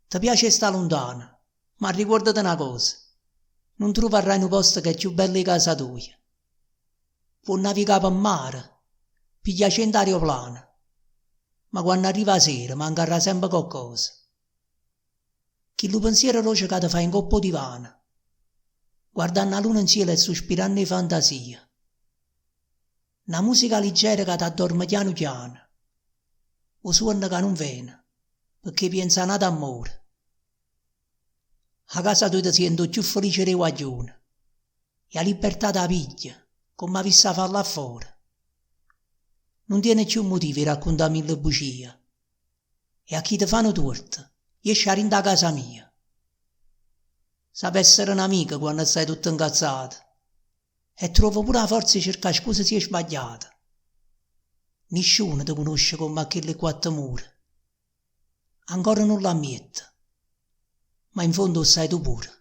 Ti piace sta lontana, ma ricordati una cosa. Non troverai un posto che è più bello di casa tua. Puoi navigare per mare, piglia 100 aeroplani, ma quando arriva la sera mancherà sempre qualcosa. Chi lo pensiero roce che ti fa in coppo di vana, guardando la luna in cielo e sospirando di fantasia. Una musica leggera che ti addorme piano piano, o suono che non viene, perché pensa nada amore. A casa tua ti sento più felice dei guaglioni, e la libertà da piglia, come avessi a farla fuori. Non tiene più motivi di raccontare mille bugie, e a chi ti fanno torto, esci a rinda casa mia. Sape essere un'amica quando stai tutto incazzato, e trovo pure la forza di cercare scuse se è sbagliata. Nessuno ti conosce come quelle quattro mura. Ancora non l'ammetto, ma in fondo sai tu pure.